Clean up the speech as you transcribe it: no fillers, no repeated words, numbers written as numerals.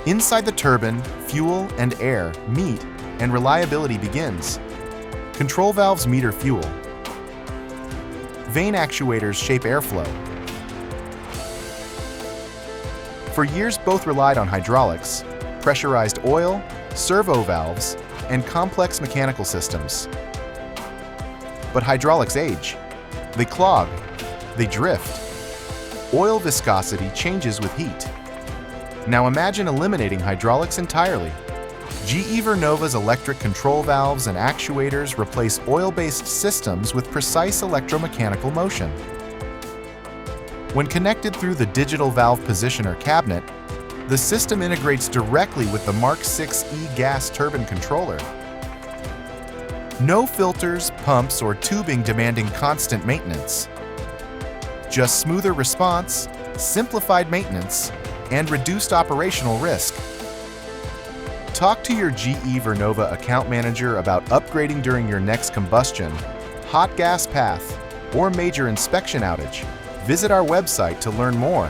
Inside the turbine, fuel and air meet and reliability begins. Control valves meter fuel. Vane actuators shape airflow. For years, both relied on hydraulics, pressurized oil, servo valves, and complex mechanical systems. But hydraulics age. They clog. They drift. Oil viscosity changes with heat. Now imagine eliminating hydraulics entirely. GE Vernova's electric control valves and actuators replace oil-based systems with precise electromechanical motion. When connected through the digital valve positioner cabinet, the system integrates directly with the Mark 6E gas turbine controller. No filters, pumps, or tubing demanding constant maintenance. Just smoother response, simplified maintenance, and reduced operational risk. Talk to your GE Vernova account manager about upgrading during your next combustion, hot gas path, or major inspection outage. Visit our website to learn more.